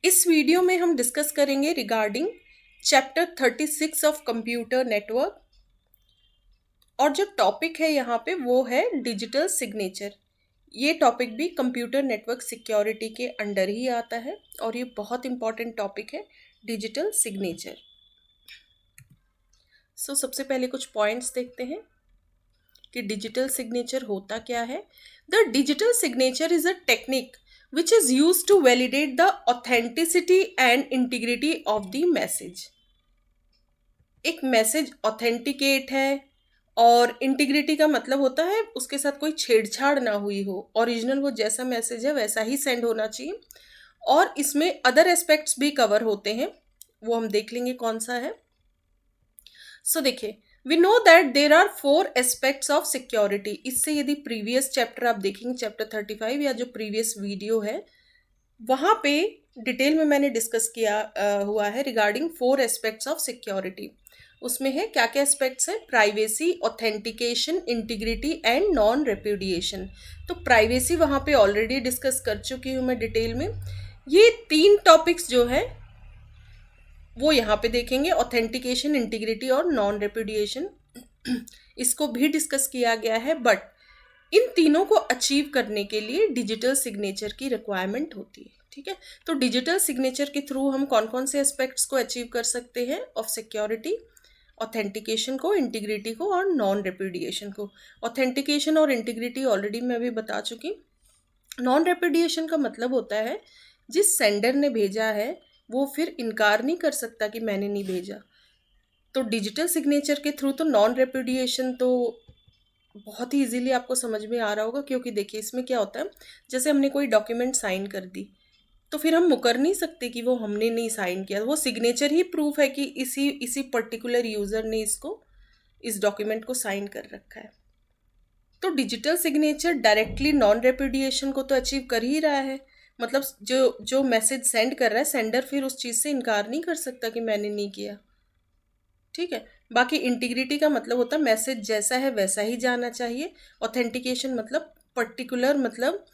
इस वीडियो में हम डिस्कस करेंगे regarding chapter 36 of computer network और जो टॉपिक है यहाँ पे वो है डिजिटल सिग्नेचर। ये टॉपिक भी कंप्यूटर नेटवर्क सिक्योरिटी के अंडर ही आता है और ये बहुत इंपॉर्टेंट टॉपिक है डिजिटल सिग्नेचर। सबसे पहले कुछ पॉइंट्स देखते हैं कि डिजिटल सिग्नेचर होता क्या है। The digital signature is a technique which is used to validate the authenticity and integrity of the message। एक मैसेज ऑथेंटिकेट है और इंटीग्रिटी का मतलब होता है उसके साथ कोई छेड़छाड़ ना हुई हो, ओरिजिनल वो जैसा मैसेज है वैसा ही सेंड होना चाहिए। और इसमें अदर एस्पेक्ट्स भी कवर होते हैं, वो हम देख लेंगे कौन सा है। देखिए, we know that there are 4 aspects of security. इससे यदि प्रीवियस चैप्टर आप देखेंगे, चैप्टर 35 या जो प्रीवियस वीडियो है वहाँ पे डिटेल में मैंने डिस्कस किया हुआ है रिगार्डिंग 4 एस्पेक्ट्स ऑफ सिक्योरिटी। उसमें है क्या क्या एस्पेक्ट्स हैं? Privacy, authentication, integrity and non repudiation. तो प्राइवेसी वहाँ पे ऑलरेडी डिस्कस कर चुकी हूँ मैं डिटेल में। ये 3 टॉपिक्स जो है वो यहाँ पे देखेंगे, ऑथेंटिकेशन, इंटीग्रिटी और नॉन रेप्यूडिएशन। इसको भी डिस्कस किया गया है, बट इन तीनों को अचीव करने के लिए डिजिटल सिग्नेचर की रिक्वायरमेंट होती है। ठीक है, तो डिजिटल सिग्नेचर के थ्रू हम कौन कौन से एस्पेक्ट्स को अचीव कर सकते हैं ऑफ सिक्योरिटी? ऑथेंटिकेशन को, इंटीग्रिटी को और नॉन रेप्यूडिएशन को। ऑथेंटिकेशन और इंटीग्रिटी ऑलरेडी मैं भी बता चुकी। नॉन रेप्यूडिएशन का मतलब होता है जिस सेंडर ने भेजा है वो फिर इनकार नहीं कर सकता कि मैंने नहीं भेजा। तो डिजिटल सिग्नेचर के थ्रू तो नॉन रेप्यूडिएशन तो बहुत ही इजीली आपको समझ में आ रहा होगा, क्योंकि देखिए इसमें क्या होता है, जैसे हमने कोई डॉक्यूमेंट साइन कर दी तो फिर हम मुकर नहीं सकते कि वो हमने नहीं साइन किया। वो सिग्नेचर ही प्रूफ है कि इसी पर्टिकुलर यूज़र ने इस डॉक्यूमेंट को साइन कर रखा है। तो digital signature directly non repudiation को तो अचीव कर ही रहा है। मतलब जो मैसेज सेंड कर रहा है सेंडर, फिर उस चीज़ से इनकार नहीं कर सकता कि मैंने नहीं किया। ठीक है, बाकी इंटीग्रिटी का मतलब होता है मैसेज जैसा है वैसा ही जाना चाहिए। ऑथेंटिकेशन मतलब पर्टिकुलर, मतलब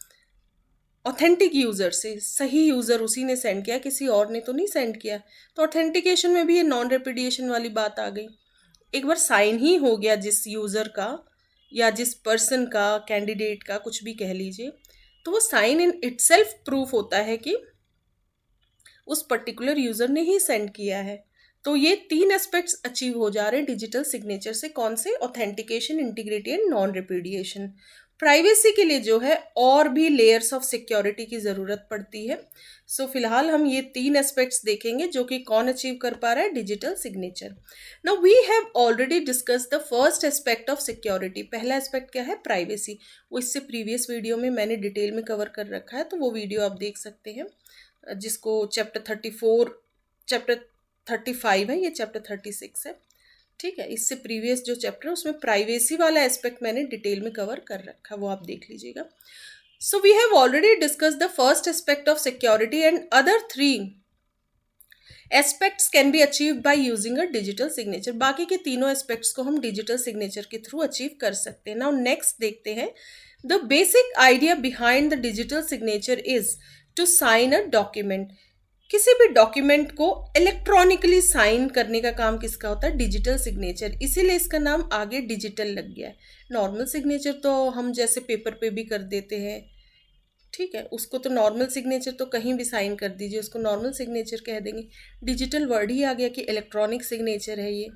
ऑथेंटिक यूज़र से, सही यूज़र उसी ने सेंड किया, किसी और ने तो नहीं सेंड किया। तो ऑथेंटिकेशन में भी ये नॉन रेप्यूडिएशन वाली बात आ गई। एक बार साइन ही हो गया जिस यूज़र का या जिस पर्सन का, कैंडिडेट का, कुछ भी कह लीजिए, तो वो साइन इन इटसेल्फ प्रूफ होता है कि उस पर्टिकुलर यूज़र ने ही सेंड किया है। तो ये 3 एस्पेक्ट्स अचीव हो जा रहे हैं डिजिटल सिग्नेचर से। कौन से? Authentication, integrity and non repudiation. Privacy के लिए जो है और भी लेयर्स ऑफ सिक्योरिटी की ज़रूरत पड़ती है। फिलहाल हम ये 3 एस्पेक्ट्स देखेंगे जो कि कौन अचीव कर पा रहा है? Digital signature. Now we have already discuss the first aspect of security. पहला एस्पेक्ट क्या है? प्राइवेसी। वो इससे प्रीवियस वीडियो में मैंने डिटेल में कवर कर रखा है, तो वो वीडियो आप देख सकते हैं, जिसको चैप्टर 35 है, ये चैप्टर 36 है। ठीक है, इससे प्रीवियस जो चैप्टर है उसमें प्राइवेसी वाला एस्पेक्ट मैंने डिटेल में कवर कर रखा है, वो आप देख लीजिएगा। We have already discuss the first aspect of security and other 3 aspects can be achieve by using a digital signature. बाकी के तीनों एस्पेक्ट्स को हम डिजिटल सिग्नेचर के थ्रू अचीव कर सकते हैं। नाउ नेक्स्ट देखते हैं, the basic idea behind the digital signature is to sign a document. किसी भी डॉक्यूमेंट को इलेक्ट्रॉनिकली साइन करने का काम किसका होता है? Digital signature. इसीलिए इसका नाम आगे डिजिटल लग गया है। नॉर्मल सिग्नेचर तो हम जैसे पेपर पे भी कर देते हैं, ठीक है, उसको तो नॉर्मल सिग्नेचर तो कहीं भी साइन कर दीजिए, उसको नॉर्मल सिग्नेचर कह देंगे। डिजिटल वर्ड ही आ गया कि इलेक्ट्रॉनिक सिग्नेचर है ये।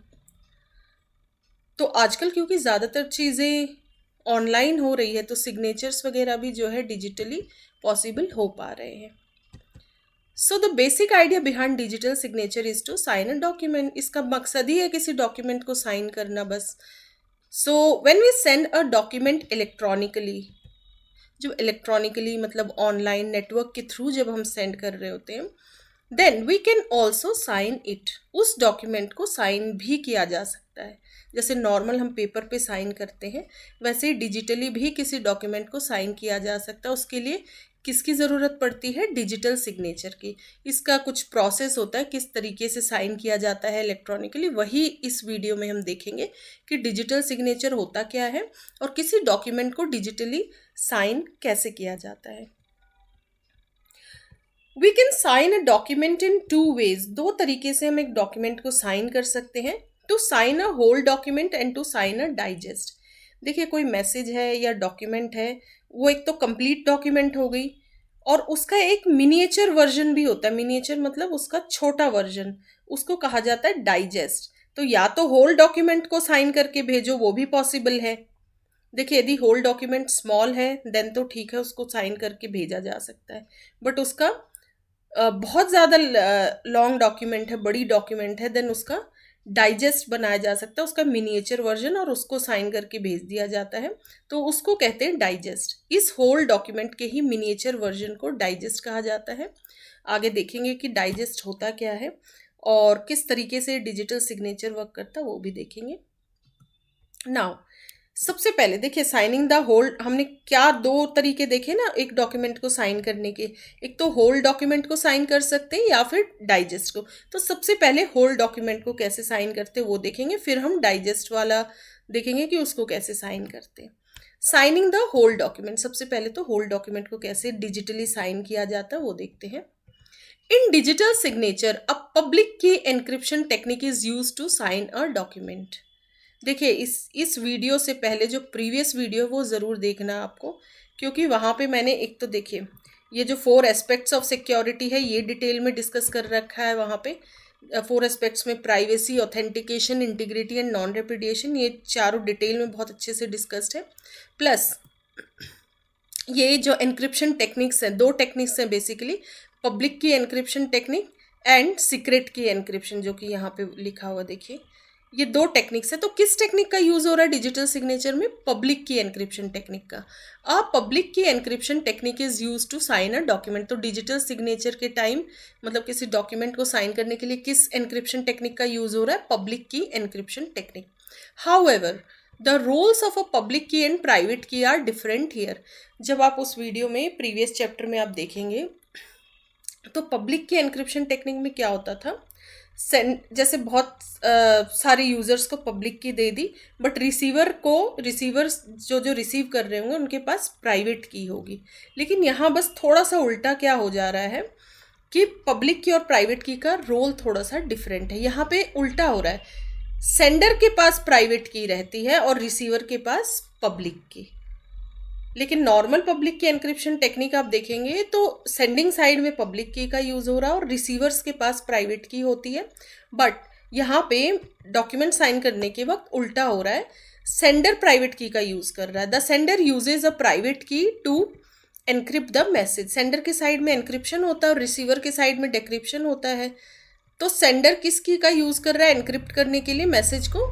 तो आजकल क्योंकि ज़्यादातर चीज़ें ऑनलाइन हो रही है तो सिग्नेचर्स वगैरह भी जो है डिजिटली पॉसिबल हो पा रहे हैं। The basic idea behind digital signature is to sign a document. इसका मकसद ही है किसी डॉक्यूमेंट को साइन करना बस। When we send a document electronically, जो इलेक्ट्रॉनिकली मतलब ऑनलाइन नेटवर्क के थ्रू जब हम सेंड कर रहे होते हैं, then we can also sign it. उस डॉक्यूमेंट को साइन भी किया जा सकता है। जैसे नॉर्मल हम पेपर पे साइन करते हैं, वैसे ही डिजिटली भी किसी डॉक्यूमेंट को साइन किया जा सकता है। उसके लिए किसकी ज़रूरत पड़ती है? डिजिटल सिग्नेचर की। इसका कुछ प्रोसेस होता है, किस तरीके से साइन किया जाता है इलेक्ट्रॉनिकली, वही इस वीडियो में हम देखेंगे कि डिजिटल सिग्नेचर होता क्या है और किसी डॉक्यूमेंट को डिजिटली साइन कैसे किया जाता है। We can sign a document in two ways, दो तरीके से हम एक डॉक्यूमेंट को साइन कर सकते हैं, to sign a whole document and to sign a digest. देखिए कोई मैसेज है या डॉक्यूमेंट है, वो एक तो कंप्लीट डॉक्यूमेंट हो गई, और उसका एक मिनिएचर वर्जन भी होता है। मिनिएचर मतलब उसका छोटा वर्जन, उसको कहा जाता है डाइजेस्ट। तो या तो होल डॉक्यूमेंट को साइन करके भेजो, वो भी पॉसिबल है। देखिए यदि होल डॉक्यूमेंट स्मॉल है देन तो ठीक है, उसको साइन करके भेजा जा सकता है। बट उसका बहुत ज़्यादा लॉन्ग डॉक्यूमेंट है, बड़ी डॉक्यूमेंट है, देन उसका डाइजेस्ट बनाया जा सकता है, उसका मिनिएचर वर्जन, और उसको साइन करके भेज दिया जाता है, तो उसको कहते हैं डाइजेस्ट। इस होल डॉक्यूमेंट के ही मिनिएचर वर्जन को डाइजेस्ट कहा जाता है। आगे देखेंगे कि डाइजेस्ट होता क्या है और किस तरीके से डिजिटल सिग्नेचर वर्क करता है, वो भी देखेंगे। नाउ सबसे पहले देखिए साइनिंग द होल, हमने क्या दो तरीके देखे ना एक डॉक्यूमेंट को साइन करने के, एक तो होल डॉक्यूमेंट को साइन कर सकते हैं या फिर डाइजेस्ट को। तो सबसे पहले होल डॉक्यूमेंट को कैसे साइन करते हैं वो देखेंगे, फिर हम डाइजेस्ट वाला देखेंगे कि उसको कैसे साइन करते हैं। साइनिंग द होल डॉक्यूमेंट, सबसे पहले तो होल डॉक्यूमेंट को कैसे डिजिटली साइन किया जाता है वो देखते हैं। In digital signature a public key encryption technique is use to sign a document. देखिए इस वीडियो से पहले जो प्रीवियस वीडियो वो ज़रूर देखना आपको, क्योंकि वहाँ पे मैंने एक तो देखिए ये जो 4 एस्पेक्ट्स ऑफ सिक्योरिटी है ये डिटेल में डिस्कस कर रखा है। वहाँ पे 4 एस्पेक्ट्स में privacy, authentication, integrity and non repudiation, ये चारों डिटेल में बहुत अच्छे से डिस्कस्ड है। प्लस ये जो एन्क्रिप्शन टेक्निक्स हैं, 2 टेक्निक्स हैं basically, public key encryption technique and secret की एन्क्रिप्शन, जो कि यहाँ पे लिखा हुआ देखिए ये 2 टेक्निक्स है। तो किस टेक्निक का यूज़ हो रहा है डिजिटल सिग्नेचर में? पब्लिक की एन्क्रिप्शन टेक्निक का। Public key encryption technique is use to sign a document. तो डिजिटल सिग्नेचर के टाइम मतलब किसी डॉक्यूमेंट को साइन करने के लिए किस एन्क्रिप्शन टेक्निक का यूज़ हो रहा है? Public key encryption technique. However the roles of a public key and private key are different here. जब आप उस वीडियो में प्रीवियस चैप्टर में आप देखेंगे तो पब्लिक की एन्क्रिप्शन टेक्निक में क्या होता था, जैसे बहुत सारे यूज़र्स को पब्लिक की दे दी, बट रिसीवर्स जो रिसीव कर रहे होंगे उनके पास प्राइवेट की होगी। लेकिन यहाँ बस थोड़ा सा उल्टा क्या हो जा रहा है कि पब्लिक की और प्राइवेट की का रोल थोड़ा सा डिफरेंट है। यहाँ पे उल्टा हो रहा है, सेंडर के पास प्राइवेट की रहती है और रिसीवर के पास पब्लिक की। लेकिन normal public key encryption technique आप देखेंगे तो सेंडिंग साइड में पब्लिक की का यूज़ हो रहा है और रिसीवर्स के पास प्राइवेट की होती है। बट यहाँ पे डॉक्यूमेंट साइन करने के वक्त उल्टा हो रहा है, सेंडर प्राइवेट की का यूज़ कर रहा है। The sender uses a private key to encrypt the message. Sender के साइड में एनक्रिप्शन होता है और रिसीवर के साइड में डिक्रिप्शन होता है। तो सेंडर किस की का यूज़ कर रहा है एनक्रिप्ट करने के लिए मैसेज को?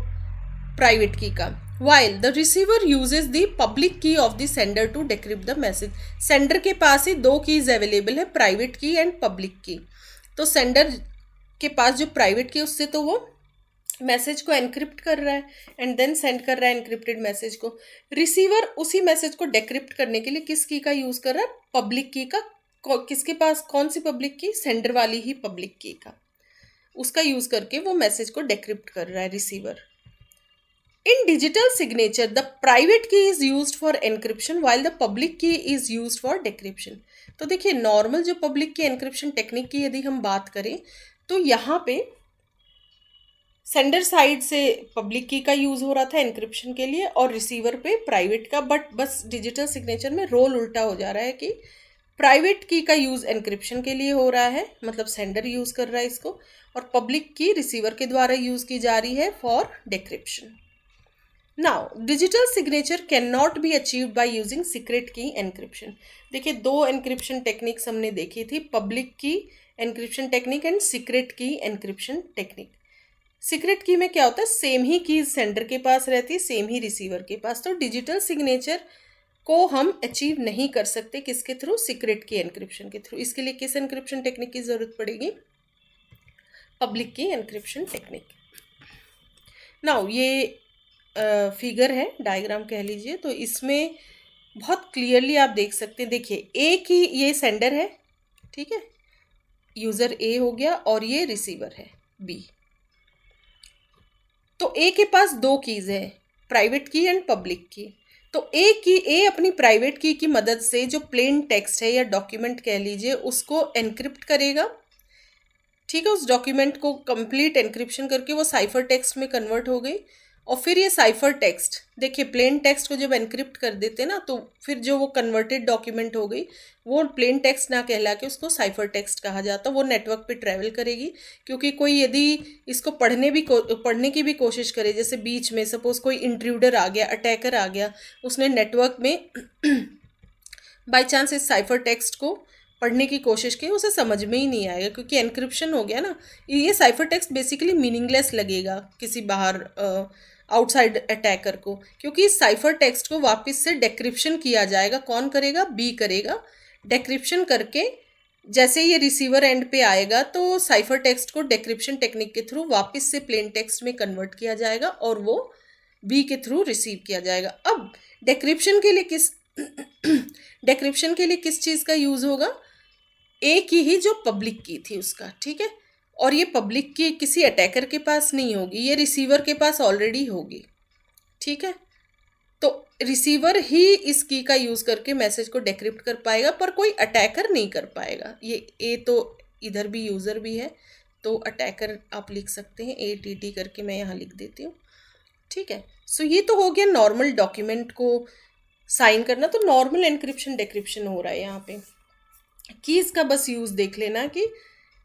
प्राइवेट की का। while the receiver uses the public key of the sender to decrypt the message। Sender के पास ही 2 कीज अवेलेबल है, प्राइवेट की एंड पब्लिक की। तो सेंडर के पास जो प्राइवेट की उससे तो वो मैसेज को एनक्रिप्ट कर रहा है एंड देन सेंड कर रहा है एनक्रिप्टेड मैसेज को। रिसीवर उसी मैसेज को डेक्रिप्ट करने के लिए किस की का यूज़ कर रहा है? पब्लिक की का। किसके पास कौन सी पब्लिक की? सेंडर वाली ही पब्लिक की का, उसका यूज़ करके वो मैसेज को डेक्रिप्ट कर रहा है receiver. In digital signature, the private key is used for encryption while the public key is used for decryption। तो देखिए नॉर्मल जो पब्लिक की एनक्रिप्शन टेक्निक की यदि हम बात करें तो यहाँ पे सेंडर साइड से पब्लिक की का यूज़ हो रहा था एनक्रिप्शन के लिए और रिसीवर पे प्राइवेट का। बट बस डिजिटल सिग्नेचर में रोल उल्टा हो जा रहा है कि प्राइवेट की का यूज़ एनक्रिप्शन के लिए हो रहा है, मतलब सेंडर यूज़ कर रहा है इसको, और पब्लिक की रिसीवर के द्वारा यूज़ की जा रही है for decryption. Now, digital signature cannot be achieved by using secret key encryption। देखिए 2 encryption techniques हमने देखी थी, पब्लिक की encryption technique एंड सीक्रेट की encryption technique। सीक्रेट की में क्या होता है, सेम ही कीज सेंडर के पास रहती है, सेम ही रिसीवर के पास। तो डिजिटल सिग्नेचर को हम अचीव नहीं कर सकते किसके थ्रू? सीक्रेट की एनक्रिप्शन के थ्रू। इसके लिए किस एनक्रिप्शन टेक्निक की ज़रूरत पड़ेगी? Public key encryption technique. Now ये फिगर है, डायग्राम कह लीजिए, तो इसमें बहुत क्लियरली आप देख सकते हैं। देखिए एक ही ये सेंडर है, ठीक है, यूज़र ए हो गया, और ये रिसीवर है बी। तो ए के पास 2 कीज़ है, प्राइवेट की एंड पब्लिक की। तो ए अपनी प्राइवेट की मदद से जो प्लेन टेक्स्ट है या डॉक्यूमेंट कह लीजिए उसको एनक्रिप्ट करेगा। ठीक है, उस डॉक्यूमेंट को कंप्लीट एनक्रिप्शन करके वो साइफर टेक्स्ट में कन्वर्ट हो गई। और फिर ये साइफर टेक्स्ट, देखिए प्लेन टेक्स्ट को जब एनक्रिप्ट कर देते ना तो फिर जो वो कन्वर्टेड डॉक्यूमेंट हो गई वो प्लेन टेक्स्ट ना कहला के उसको साइफर टेक्स्ट कहा जाता। वो नेटवर्क पे ट्रैवल करेगी, क्योंकि कोई यदि इसको पढ़ने की भी कोशिश करे, जैसे बीच में सपोज कोई इंट्रूडर आ गया, अटैकर आ गया, उसने नेटवर्क में बाई चांस इस साइफर टेक्स्ट को पढ़ने की कोशिश की, उसे समझ में ही नहीं आएगा क्योंकि एनक्रिप्शन हो गया ना। ये साइफर टेक्स्ट बेसिकली मीनिंगलेस लगेगा किसी बाहर आउटसाइड अटैकर को, क्योंकि इस साइफर टेक्स्ट को वापस से डेक्रिप्शन किया जाएगा। कौन करेगा? बी करेगा। डेक्रिप्शन करके जैसे ये रिसीवर एंड पे आएगा तो साइफर टेक्स्ट को डेक्रिप्शन टेक्निक के थ्रू वापस से प्लेन टेक्स्ट में कन्वर्ट किया जाएगा और वो बी के थ्रू रिसीव किया जाएगा। अब डेक्रिप्शन के लिए किस चीज़ का यूज़ होगा? ए की ही जो पब्लिक की थी उसका, ठीक है। और ये पब्लिक की किसी अटैकर के पास नहीं होगी, ये रिसीवर के पास ऑलरेडी होगी, ठीक है। तो रिसीवर ही इस की का यूज़ करके मैसेज को डेक्रिप्ट कर पाएगा, पर कोई अटैकर नहीं कर पाएगा। ये ए तो इधर भी यूज़र भी है, तो अटैकर आप लिख सकते हैं, ATT करके मैं यहाँ लिख देती हूँ, ठीक है। सो ये तो हो गया नॉर्मल डॉक्यूमेंट को साइन करना। तो नॉर्मल एनक्रिप्शन डेक्रिप्शन हो रहा है यहाँ पे। कीज़ का बस यूज़ देख लेना कि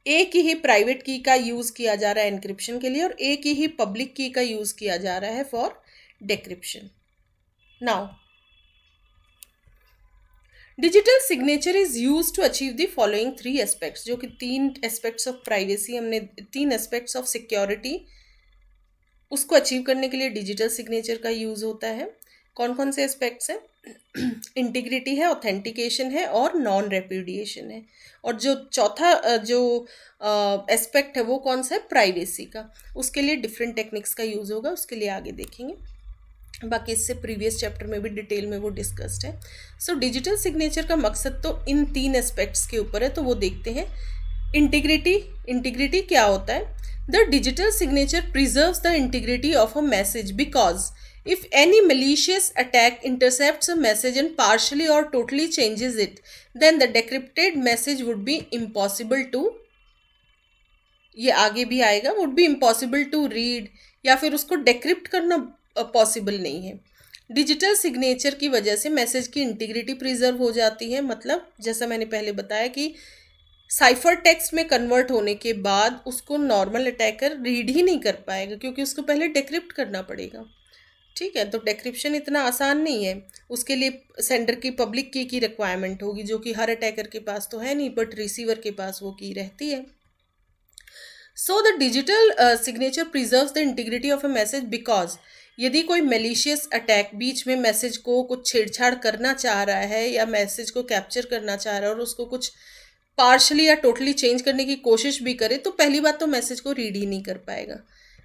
ए की ही प्राइवेट की का यूज़ किया जा रहा है एनक्रिप्शन के लिए और ए की ही पब्लिक की का यूज़ किया जा रहा है for decryption. Now digital signature is use to achieve the following 3 aspects, जो कि 3 एस्पेक्ट्स ऑफ प्राइवेसी, हमने 3 एस्पेक्ट्स ऑफ सिक्योरिटी उसको अचीव करने के लिए डिजिटल सिग्नेचर का यूज़ होता है। कौन कौन से एस्पेक्ट्स हैं? इंटीग्रिटी है, ऑथेंटिकेशन है और नॉन रेप्यूडिएशन है। और जो चौथा जो एस्पेक्ट है वो कौन सा है? प्राइवेसी का। उसके लिए डिफरेंट टेक्निक्स का यूज़ होगा, उसके लिए आगे देखेंगे। बाकी इससे प्रीवियस चैप्टर में भी डिटेल में वो डिस्कस्ड है। सो डिजिटल सिग्नेचर का मकसद तो इन 3 एस्पेक्ट्स के ऊपर है, तो वो देखते हैं। इंटीग्रिटी क्या होता है? The digital signature preserves the integrity of a message because if any malicious attack intercepts a message and partially or totally changes it, then the decrypted message would be impossible to, ये आगे भी आएगा, would be impossible to read, या फिर उसको डेक्रिप्ट करना possible नहीं है। डिजिटल सिग्नेचर की वजह से मैसेज की इंटीग्रिटी प्रिजर्व हो जाती है। मतलब जैसा मैंने पहले बताया कि साइफर टेक्स्ट में कन्वर्ट होने के बाद उसको नॉर्मल अटैकर रीड ही नहीं कर पाएगा, क्योंकि उसको पहले डेक्रिप्ट करना पड़ेगा, ठीक है। तो डेक्रिप्शन इतना आसान नहीं है, उसके लिए सेंडर की पब्लिक की रिक्वायरमेंट होगी, जो कि हर अटैकर के पास तो है नहीं, बट रिसीवर के पास वो की रहती है। So the digital signature preserves the integrity of a message because यदि कोई मेलिशियस अटैक बीच में मैसेज को कुछ छेड़छाड़ करना चाह रहा है या मैसेज को कैप्चर करना चाह रहा है और उसको कुछ पार्शली या टोटली चेंज करने की कोशिश भी करे, तो पहली बात तो मैसेज को रीड ही नहीं कर पाएगा।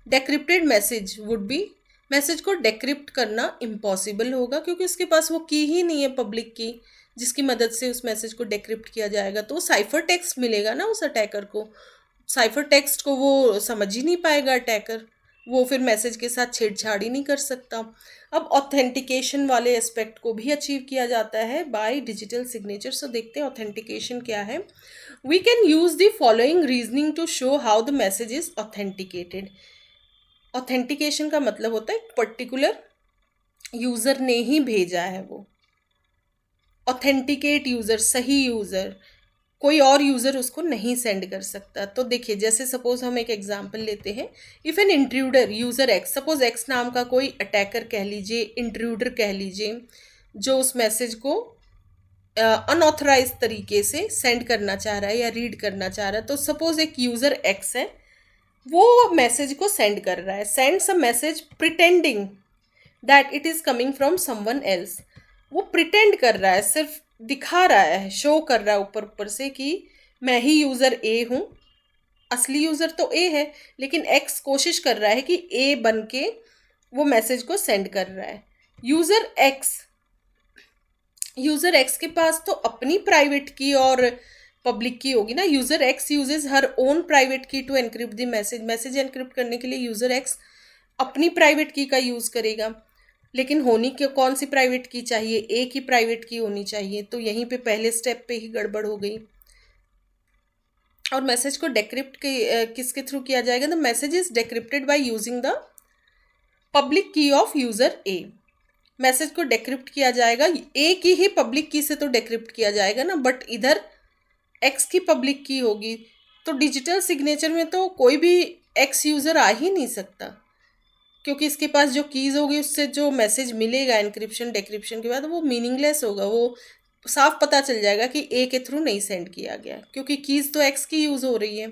डेक्रिप्टेड मैसेज वुड बी, मैसेज को डेक्रिप्ट करना इम्पॉसिबल होगा, क्योंकि उसके पास वो की ही नहीं है पब्लिक की जिसकी मदद से उस मैसेज को डेक्रिप्ट किया जाएगा। तो साइफर टेक्स्ट मिलेगा ना उस अटैकर को, साइफर टेक्स्ट को वो समझ ही नहीं पाएगा अटैकर, वो फिर मैसेज के साथ छेड़छाड़ ही नहीं कर सकता। अब ऑथेंटिकेशन वाले एस्पेक्ट को भी अचीव किया जाता है बाय डिजिटल सिग्नेचर। सो देखते हैं ऑथेंटिकेशन क्या है। We can use the following reasoning to show how the message is authenticated. Authentication का मतलब होता है पर्टिकुलर यूज़र ने ही भेजा है वो। ऑथेंटिकेट यूज़र, सही यूज़र, कोई और यूज़र उसको नहीं सेंड कर सकता। तो देखिए जैसे सपोज हम एक एग्जांपल लेते हैं। If an intruder user X, suppose X नाम का कोई अटैकर कह लीजिए, इंट्रूडर कह लीजिए, जो उस मैसेज को अनऑथराइज तरीके से सेंड करना चाह रहा है या रीड करना चाह रहा है। तो सपोज एक यूज़र एक्स है, वो मैसेज को सेंड कर रहा है, sends a message pretending that it is coming from someone else. वो प्रिटेंड कर रहा है, सिर्फ दिखा रहा है, शो कर रहा है ऊपर ऊपर से कि मैं ही यूज़र ए हूँ, असली यूज़र तो ए है, लेकिन एक्स कोशिश कर रहा है कि ए बन के वो मैसेज को सेंड कर रहा है। यूज़र एक्स के पास तो अपनी प्राइवेट की और पब्लिक की होगी ना। User X uses her own private key to encrypt the message. Message encrypt करने के लिए यूज़र एक्स अपनी प्राइवेट की का यूज़ करेगा। लेकिन होनी कौन सी प्राइवेट की चाहिए, एक ही प्राइवेट की होनी चाहिए। तो यहीं पे पहले स्टेप पे ही गड़बड़ हो गई। और मैसेज को डेक्रिप्ट किसके थ्रू किया जाएगा? The message is decrypted by using the public key of user A. Message को डेक्रिप्ट किया जाएगा, ए की ही पब्लिक की से तो डेक्रिप्ट किया जाएगा ना, बट इधर एक्स की पब्लिक की होगी। तो डिजिटल सिग्नेचर में तो कोई भी एक्स यूज़र आ ही नहीं सकता, क्योंकि इसके पास जो कीज़ होगी उससे जो मैसेज मिलेगा एनक्रिप्शन डेक्रिप्शन के बाद वो मीनिंगलेस होगा। वो साफ पता चल जाएगा कि ए के थ्रू नहीं सेंड किया गया, क्योंकि कीज़ तो एक्स की यूज़ हो रही है।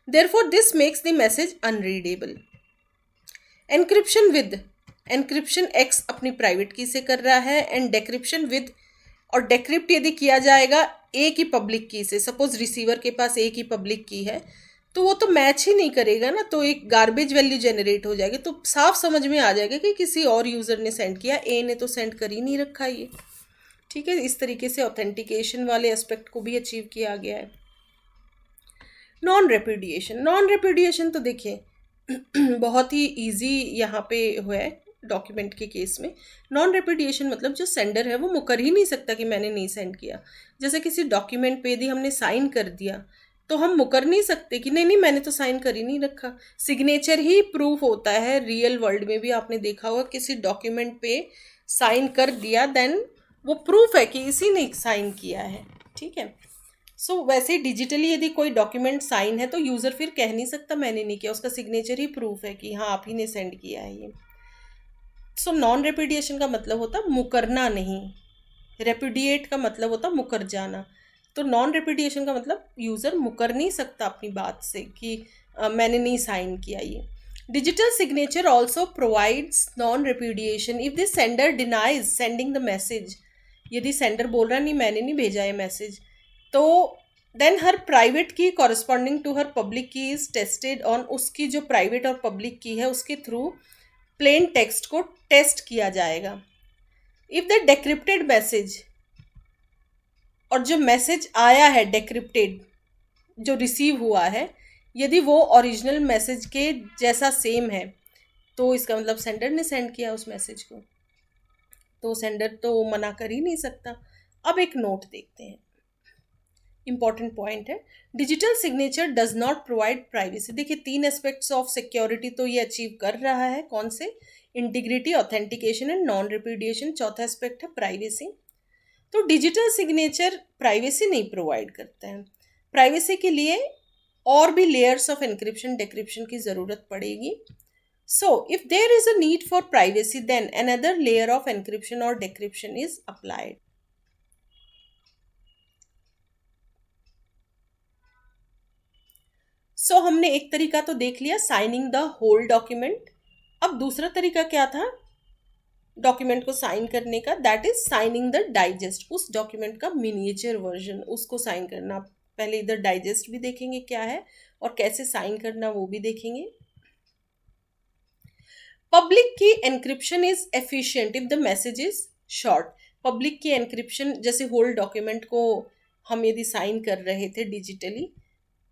Therefore this makes the message unreadable. Encryption with, encryption x अपनी प्राइवेट की से कर रहा है, एंड डेक्रिप्शन विद, और डेक्रिप्ट यदि किया जाएगा ए की पब्लिक की से, सपोज रिसीवर के पास ए की पब्लिक की है, तो वो तो मैच ही नहीं करेगा ना, तो एक गार्बेज वैल्यू जनरेट हो जाएगी। तो साफ समझ में आ जाएगा कि किसी और यूज़र ने सेंड किया, ए ने तो सेंड कर ही नहीं रखा ये। ठीक है, इस तरीके से ऑथेंटिकेशन वाले एस्पेक्ट को भी अचीव किया गया है। नॉन रेपुडिएशन, नॉन रेपुडिएशन तो देखिए बहुत ही इजी यहाँ पे हुआ है डॉक्यूमेंट के केस में। नॉन रेपुडिएशन मतलब जो सेंडर है वो मुकर ही नहीं सकता कि मैंने नहीं सेंड किया। जैसे किसी डॉक्यूमेंट पे यदि हमने साइन कर दिया तो हम मुकर नहीं सकते कि नहीं नहीं मैंने तो साइन कर ही नहीं रखा। सिग्नेचर ही प्रूफ होता है। रियल वर्ल्ड में भी आपने देखा होगा, किसी डॉक्यूमेंट पे साइन कर दिया देन वो प्रूफ है कि इसी ने साइन किया है। ठीक है, सो वैसे डिजिटली यदि कोई डॉक्यूमेंट साइन है तो यूज़र फिर कह नहीं सकता मैंने नहीं किया, उसका सिग्नेचर ही प्रूफ है कि हाँ आप ही ने सेंड किया है ये। सो नॉन रेपुडिएशन का मतलब होता मुकरना नहीं, रेपुडिएट का मतलब होता मुकर जाना। तो नॉन रेपुडिएशन का मतलब यूज़र मुकर नहीं सकता अपनी बात से कि मैंने नहीं साइन किया ये। Digital signature also provides non repudiation if the sender denies sending the message. यदि सेंडर बोल रहा नहीं मैंने नहीं भेजा है मैसेज, तो then her private key corresponding to her public key is tested on, उसकी जो प्राइवेट और पब्लिक की है उसके थ्रू प्लेन टेक्स्ट को टेस्ट किया जाएगा। इफ द डेक्रिप्टेड मैसेज, और जो मैसेज आया है डेक्रिप्टेड जो रिसीव हुआ है, यदि वो ओरिजिनल मैसेज के जैसा सेम है तो इसका मतलब सेंडर ने सेंड किया उस मैसेज को, तो सेंडर तो मना कर ही नहीं सकता। अब एक नोट देखते हैं, इंपॉर्टेंट पॉइंट है। Digital signature does not provide privacy. देखिए 3 एस्पेक्ट्स ऑफ सिक्योरिटी तो ये अचीव कर रहा है, कौन से? Integrity, authentication and non repudiation. चौथा एस्पेक्ट है प्राइवेसी। तो डिजिटल सिग्नेचर प्राइवेसी नहीं प्रोवाइड करता है। प्राइवेसी के लिए और भी लेयर्स ऑफ एनक्रिप्शन डिक्रिप्शन की ज़रूरत पड़ेगी। So if there is a need for privacy then another layer of encryption और डिक्रिप्शन इज अप्लाइड। सो हमने एक तरीका तो देख लिया, साइनिंग द होल डॉक्यूमेंट। अब दूसरा तरीका क्या था डॉक्यूमेंट को साइन करने का? That is signing the digest, उस डॉक्यूमेंट का मिनिएचर वर्जन, उसको साइन करना। पहले इधर डाइजेस्ट भी देखेंगे क्या है और कैसे साइन करना वो भी देखेंगे। Public key encryption is efficient if the message is short. Public key encryption, जैसे होल डॉक्यूमेंट को हम यदि साइन कर रहे थे डिजिटली,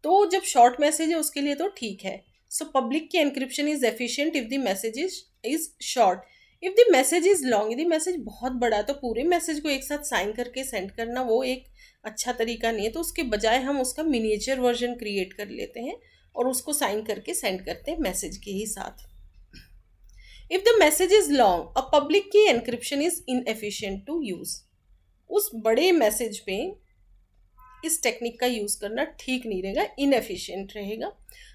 तो जब शॉर्ट मैसेज है उसके लिए तो ठीक है। So public key encryption is efficient if the message is short. If the message is long, यदि मैसेज बहुत बड़ा है तो पूरे मैसेज को एक साथ साइन करके सेंड करना वो एक अच्छा तरीका नहीं है। तो उसके बजाय हम उसका मिनिएचर वर्जन क्रिएट कर लेते हैं और उसको साइन करके सेंड करते हैं मैसेज के ही साथ। If the message is long, a public key encryption is inefficient to use. उस बड़े मैसेज पे इस टेक्निक का यूज करना ठीक नहीं रहेगा, इनएफिशिएंट रहेगा।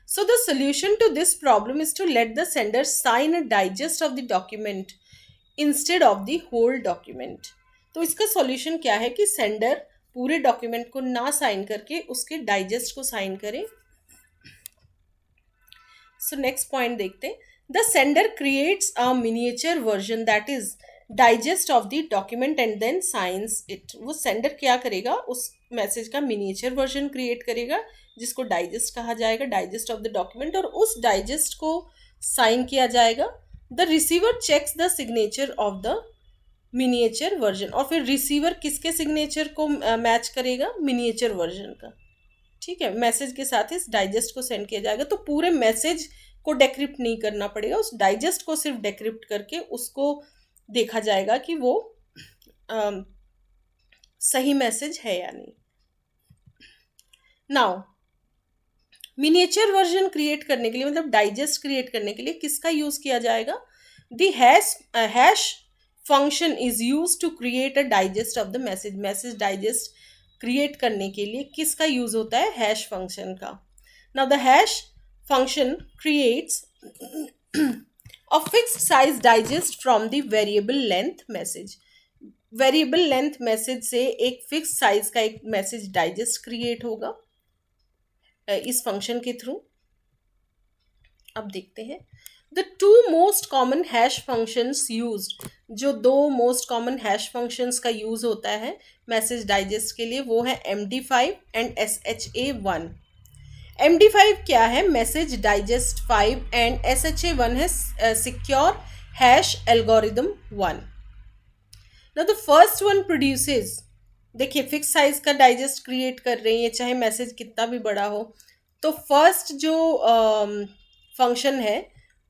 So the solution to this problem is to let the sender sign a digest of the document instead of the whole document. तो इसका सॉल्यूशन क्या है कि सेंडर पूरे डॉक्यूमेंट को ना साइन करके उसके डाइजेस्ट को साइन करे। सो नेक्स्ट पॉइंट देखते हैं। The sender creates a miniature version that is digest of the document and then signs it. वो सेंडर क्या करेगा, उस मैसेज का मिनिएचर वर्जन क्रिएट करेगा जिसको डाइजेस्ट कहा जाएगा, डाइजेस्ट ऑफ द डॉक्यूमेंट, और उस डाइजेस्ट को साइन किया जाएगा। The receiver checks the signature of the miniature version, और फिर रिसीवर किसके सिग्नेचर को मैच करेगा? मिनिएचर वर्जन का। ठीक है, मैसेज के साथ इस डाइजेस्ट को सेंड किया जाएगा। तो पूरे मैसेज को डेक्रिप्ट नहीं करना पड़ेगा, उस डाइजेस्ट को सिर्फ डेक्रिप्ट करके उसको देखा जाएगा कि वो सही मैसेज है या नहीं. नाउ मिनिएचर वर्जन क्रिएट करने के लिए, मतलब डाइजेस्ट क्रिएट करने के लिए किसका यूज किया जाएगा? The hash function is use to create a digest of the message. Message digest create करने के लिए किसका यूज होता है? हैश फंक्शन का. Now the hash function creates a fixed size digest from the variable length message. Variable length message से एक fix size का एक मैसेज डाइजेस्ट क्रिएट होगा इस फंक्शन के थ्रू. अब देखते हैं the two most common hash functions used. जो दो मोस्ट कॉमन हैश फंक्शंस का यूज होता है मैसेज डाइजेस्ट के लिए वो है MD5 एंड SHA1. MD5 क्या है? मैसेज डाइजेस्ट 5 एंड SHA1 है secure hash algorithm 1. Now the first one produces, देखिए फिक्स साइज का डाइजेस्ट क्रिएट कर रही है चाहे मैसेज कितना भी बड़ा हो. तो फर्स्ट जो फंक्शन है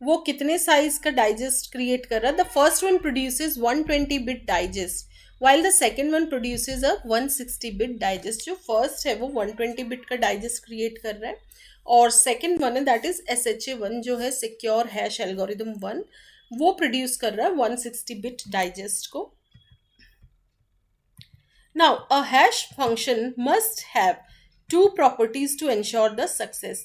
वो कितने साइज का डाइजेस्ट क्रिएट कर रहा है? The first one produces 120 bit digest while the second one produces a 160 bit digest. जो फर्स्ट है वो 120 बिट का डाइजेस्ट क्रिएट कर रहा है और सेकेंड वन है दैट इज SHA1 जो है सिक्योर हैश एल्गोरिदम 1, वो प्रोड्यूस कर रहा है 160 बिट डाइजेस्ट को. Now, a hash function must have two properties to ensure the success.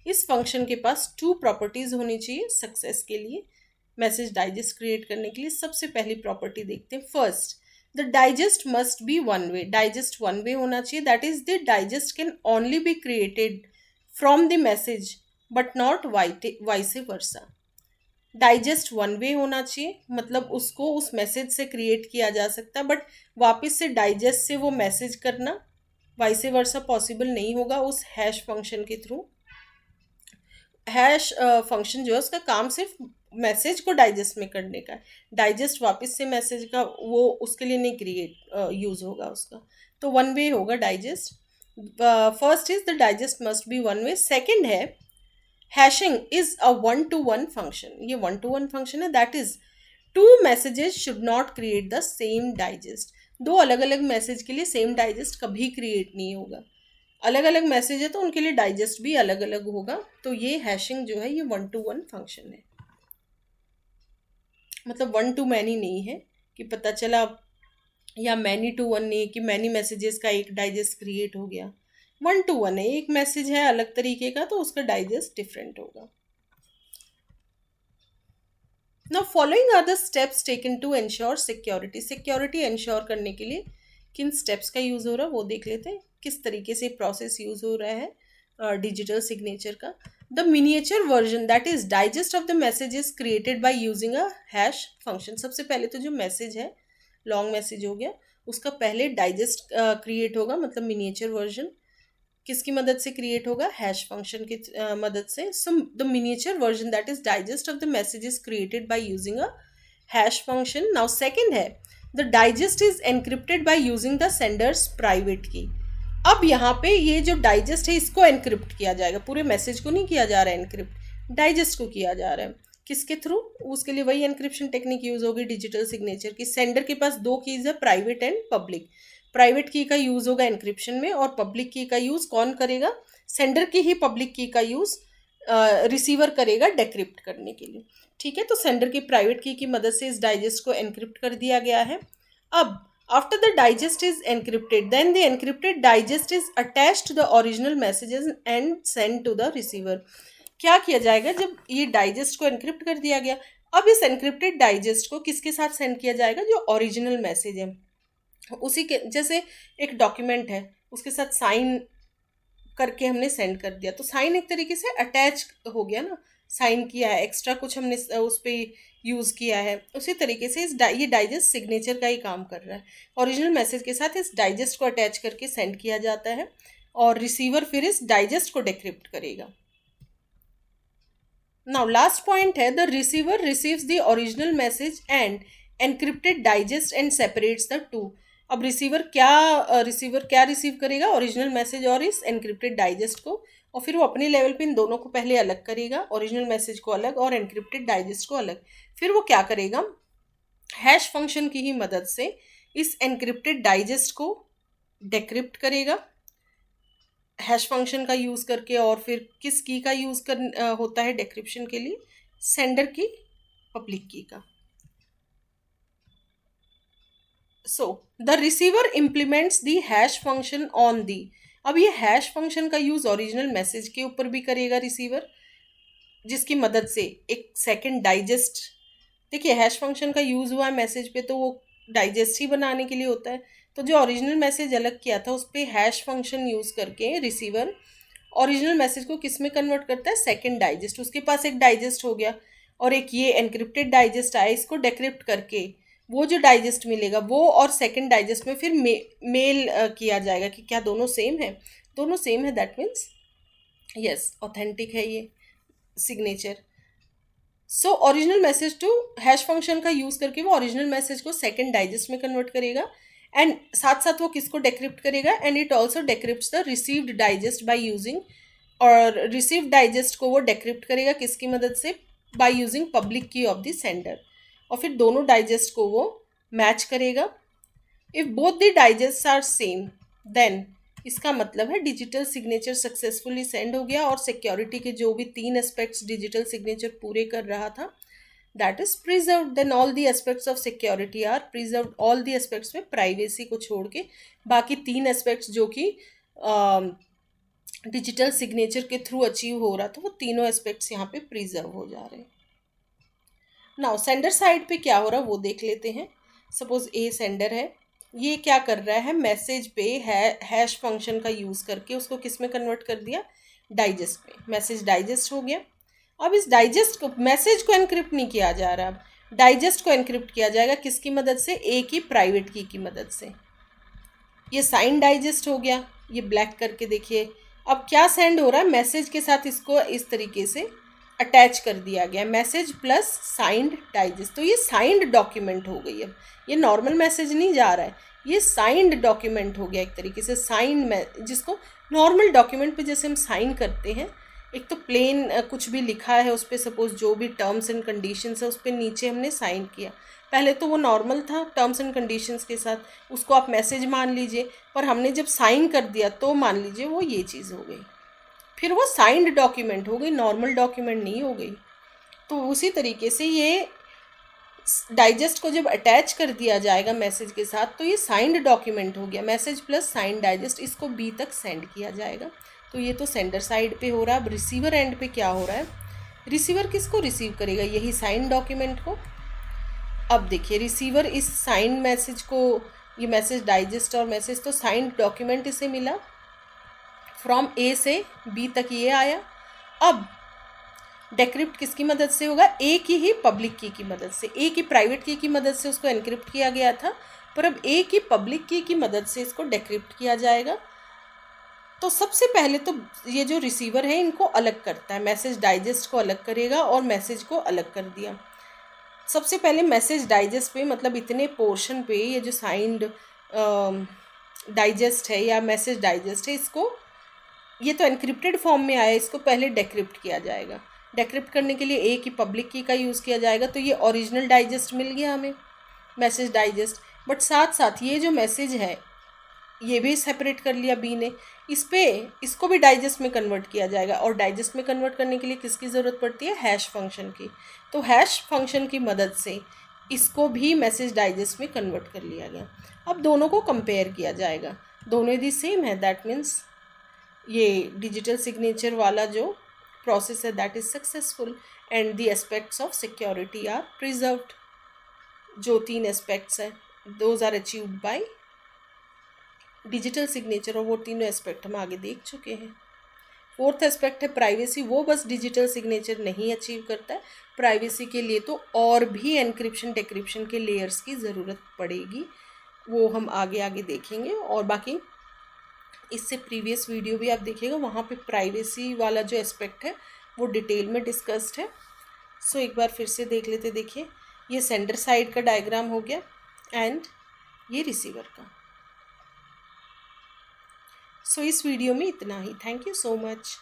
इस फंक्शन के पास टू प्रॉपर्टीज होनी चाहिए सक्सेस के लिए, मैसेज डाइजेस्ट क्रिएट करने के लिए. सबसे पहली प्रॉपर्टी देखते हैं. First, the digest must be one way. Digest one way होना चाहिए. That is the digest can only be created from the message but not vice versa. Digest one way होना चाहिए, मतलब उसको उस मैसेज से क्रिएट किया जा सकता है बट वापस से डाइजेस्ट से वो मैसेज करना वाइस वर्सा पॉसिबल नहीं होगा उस हैश फंक्शन के थ्रू. हैश फंक्शन जो है उसका काम सिर्फ मैसेज को डाइजेस्ट में करने का है. डाइजेस्ट वापस से मैसेज का वो उसके लिए नहीं क्रिएट यूज होगा उसका. तो वन वे होगा digest. First is the digest must be one way. Second है hashing is a one to one function. ये वन टू वन फंक्शन है. That is two messages should not create the same digest. दो अलग अलग message के लिए same digest कभी create नहीं होगा. अलग अलग मैसेज है तो उनके लिए डाइजेस्ट भी अलग अलग होगा. तो ये हैशिंग जो है ये वन टू वन फंक्शन है, मतलब वन टू मैनी नहीं है कि पता चला, या मैनी टू वन नहीं कि मैनी मैसेजेस का एक डाइजेस्ट क्रिएट हो गया. वन टू वन है, एक मैसेज है अलग तरीके का तो उसका डाइजेस्ट डिफरेंट होगा. Now following are the steps taken to ensure security. Security ensure करने के लिए किन स्टेप्स का यूज़ हो रहा है वो देख लेते हैं. किस तरीके से प्रोसेस यूज़ हो रहा है डिजिटल सिग्नेचर का. The miniature version that is digest of the message is created by using a hash function. सबसे पहले तो जो मैसेज है लॉन्ग मैसेज हो गया उसका पहले डाइजेस्ट क्रिएट होगा, मतलब मिनिएचर वर्जन किसकी मदद से क्रिएट होगा? हैश फंक्शन की मदद से. So the miniature version that is digest of the message is created by using a hash function. Now second है the digest is encrypted by using the sender's private key. अब यहाँ पे ये जो digest है इसको एनक्रिप्ट किया जाएगा, पूरे मैसेज को नहीं किया जा रहा है एनक्रिप्ट, डाइजेस्ट को किया जा रहा है. किसके थ्रू? उसके लिए वही एनक्रिप्शन टेक्निक यूज होगी डिजिटल सिग्नेचर की. सेंडर के पास दो कीज है, प्राइवेट एंड पब्लिक. प्राइवेट की का यूज होगा एनक्रिप्शन में और पब्लिक की का यूज कौन करेगा? सेंडर की ही पब्लिक की का यूज रिसीवर करेगा डेक्रिप्ट करने के लिए. ठीक है, तो सेंडर की प्राइवेट की मदद से इस डाइजेस्ट को एनक्रिप्ट कर दिया गया है. अब after the digest is encrypted then the encrypted digest is attached to the original messages and sent to the receiver. क्या किया जाएगा जब ये डाइजेस्ट को एनक्रिप्ट कर दिया गया? अब इस एनक्रिप्टेड डाइजेस्ट को किसके साथ सेंड किया जाएगा? जो ओरिजिनल मैसेज है उसी के, जैसे एक डॉक्यूमेंट है उसके साथ साइन करके हमने सेंड कर दिया तो साइन एक तरीके से अटैच हो गया ना, साइन किया है, एक्स्ट्रा कुछ हमने उस पर यूज़ किया है. उसी तरीके से ये डाइजेस्ट सिग्नेचर का ही काम कर रहा है. ओरिजिनल मैसेज के साथ इस डाइजेस्ट को अटैच करके सेंड किया जाता है और रिसीवर फिर इस डाइजेस्ट को डिक्रिप्ट करेगा. नाउ लास्ट पॉइंट है the receiver receives the original message end encrypted digest and separates the two. अब रिसीवर क्या रिसीव करेगा? ओरिजिनल मैसेज और इस एनक्रिप्टेड डाइजेस्ट को, और फिर वो अपने लेवल पे इन दोनों को पहले अलग करेगा, ओरिजिनल मैसेज को अलग और एनक्रिप्टेड डाइजेस्ट को अलग. फिर वो क्या करेगा? हैश फंक्शन की ही मदद से इस एनक्रिप्टेड डाइजेस्ट को डेक्रिप्ट करेगा हैश फंक्शन का यूज़ करके। और फिर किस की का यूज़ होता है डेक्रिप्शन के लिए? सेंडर की पब्लिक की का। So the receiver implements the hash function on the. अब ये हैश फंक्शन का यूज़ ओरिजिनल मैसेज के ऊपर भी करेगा रिसीवर, जिसकी मदद से एक सेकंड डाइजेस्ट। देखिए हैश फंक्शन का यूज़ हुआ है मैसेज पे, तो वो डाइजेस्ट ही बनाने के लिए होता है। तो जो ओरिजिनल मैसेज अलग किया था उस पर हैश फंक्शन यूज़ करके रिसीवर ओरिजिनल मैसेज को किस में कन्वर्ट करता है? Second digest. उसके पास एक डाइजेस्ट हो गया और एक ये एनक्रिप्टेड डाइजेस्ट आया, इसको डेक्रिप्ट करके वो जो डाइजेस्ट मिलेगा वो और सेकंड डाइजेस्ट में फिर मेल किया जाएगा कि क्या दोनों सेम है। दोनों सेम है, दैट मीन्स यस ऑथेंटिक है ये signature. So original message to hash function का यूज़ करके वो ओरिजिनल मैसेज को सेकंड डाइजेस्ट में कन्वर्ट करेगा एंड साथ साथ वो किसको डेक्रिप्ट करेगा? And it also decrypts the received digest by using, और रिसीव्ड डाइजेस्ट को वो डेक्रिप्ट करेगा किसकी मदद से? By using public key of the sender. और फिर दोनों डाइजेस्ट को वो मैच करेगा। If both the digest are same then इसका मतलब है डिजिटल सिग्नेचर सक्सेसफुली सेंड हो गया और सिक्योरिटी के जो भी 3 एस्पेक्ट्स डिजिटल सिग्नेचर पूरे कर रहा था that is preserve. Then all the aspects of security are preserve. All the aspects में प्राइवेसी को छोड़ के बाकी 3 एस्पेक्ट्स जो कि डिजिटल सिग्नेचर के थ्रू अचीव हो रहा था वो तीनों एस्पेक्ट्स यहाँ पे प्रिजर्व हो जा रहे हैं। नाउ सेंडर साइड पे क्या हो रहा है वो देख लेते हैं। सपोज ए सेंडर है, ये क्या कर रहा है? मैसेज पे हैश फंक्शन का यूज़ करके उसको किस में कन्वर्ट कर दिया? डाइजेस्ट में। मैसेज डाइजेस्ट हो गया। अब इस डाइजेस्ट को, मैसेज को एनक्रिप्ट नहीं किया जा रहा, अब डाइजेस्ट को एनक्रिप्ट किया जाएगा किसकी मदद से? ए की प्राइवेट की मदद से। ये साइन डाइजेस्ट हो गया, ये ब्लैक करके देखिए। अब क्या सेंड हो रहा है? मैसेज के साथ इसको इस तरीके से अटैच कर दिया गया, मैसेज प्लस साइंड डाइजेस्ट। तो ये साइंड डॉक्यूमेंट हो गई। अब ये नॉर्मल मैसेज नहीं जा रहा है, ये साइंड डॉक्यूमेंट हो गया एक तरीके से। साइंड जिसको नॉर्मल डॉक्यूमेंट पे जैसे हम साइन करते हैं, एक तो प्लेन कुछ भी लिखा है उस पर, सपोज जो भी टर्म्स एंड कंडीशंस है उस पर नीचे हमने साइन किया। पहले तो वो नॉर्मल था टर्म्स एंड कंडीशंस के साथ, उसको आप मैसेज मान लीजिए, पर हमने जब साइन कर दिया तो मान लीजिए वो ये चीज़ हो गई, फिर वो साइंड डॉक्यूमेंट हो गई, नॉर्मल डॉक्यूमेंट नहीं हो गई। तो उसी तरीके से ये डाइजेस्ट को जब अटैच कर दिया जाएगा मैसेज के साथ तो ये साइंड डॉक्यूमेंट हो गया। मैसेज प्लस साइंड डाइजेस्ट, इसको बी तक सेंड किया जाएगा। तो ये तो सेंडर साइड पे हो रहा है। अब रिसीवर एंड पे क्या हो रहा है? रिसीवर किसको रिसीव करेगा? यही साइंड डॉक्यूमेंट को। अब देखिए रिसीवर इस साइंड मैसेज को, ये मैसेज डाइजेस्ट और मैसेज तो साइंड डॉक्यूमेंट इसे मिला, फ्रॉम ए से बी तक ये आया। अब डेक्रिप्ट किसकी मदद से होगा? ए की ही पब्लिक की मदद से। ए की प्राइवेट की मदद से उसको एनक्रिप्ट किया गया था, पर अब ए की पब्लिक की मदद से इसको डेक्रिप्ट किया जाएगा। तो सबसे पहले तो ये जो रिसीवर है इनको अलग करता है, मैसेज डाइजेस्ट को अलग करेगा और मैसेज को अलग कर दिया। सबसे पहले मैसेज डाइजेस्ट पे, मतलब इतने पोर्शन पे ये जो साइंड डाइजेस्ट है या मैसेज डाइजेस्ट है, इसको, ये तो एनक्रिप्टेड फॉर्म में आया, इसको पहले डेक्रिप्ट किया जाएगा। डेक्रिप्ट करने के लिए ए की पब्लिक की का यूज़ किया जाएगा। तो ये ओरिजिनल डाइजेस्ट मिल गया हमें, मैसेज डाइजेस्ट। बट साथ साथ ये जो मैसेज है ये भी सेपरेट कर लिया बी ने, इसको भी डाइजेस्ट में कन्वर्ट किया जाएगा। और डाइजेस्ट में कन्वर्ट करने के लिए किसकी ज़रूरत पड़ती है? हैश फंक्शन की। तो हैश फंक्शन की मदद से इसको भी मैसेज डाइजेस्ट में कन्वर्ट कर लिया गया। अब दोनों को कंपेयर किया जाएगा, दोनों यदि सेम है दैट मीन्स ये डिजिटल सिग्नेचर वाला जो प्रोसेस है that is successful and the aspects of security are preserved. जो 3 एस्पेक्ट्स हैं those are achieved by digital signature, और वो तीनों एस्पेक्ट हम आगे देख चुके हैं। 4th एस्पेक्ट है प्राइवेसी, वो बस डिजिटल सिग्नेचर नहीं अचीव करता है। प्राइवेसी के लिए तो और भी एनक्रिप्शन डिक्रिप्शन के लेयर्स की ज़रूरत पड़ेगी, वो हम आगे आगे देखेंगे। और बाकी इससे प्रीवियस वीडियो भी आप देखिएगा, वहाँ पे प्राइवेसी वाला जो एस्पेक्ट है वो डिटेल में डिस्कस्ड है। सो एक बार फिर से देख लेते। देखिए ये सेंडर साइड का डायग्राम हो गया एंड ये रिसीवर का। सो इस वीडियो में इतना ही। Thank you so much.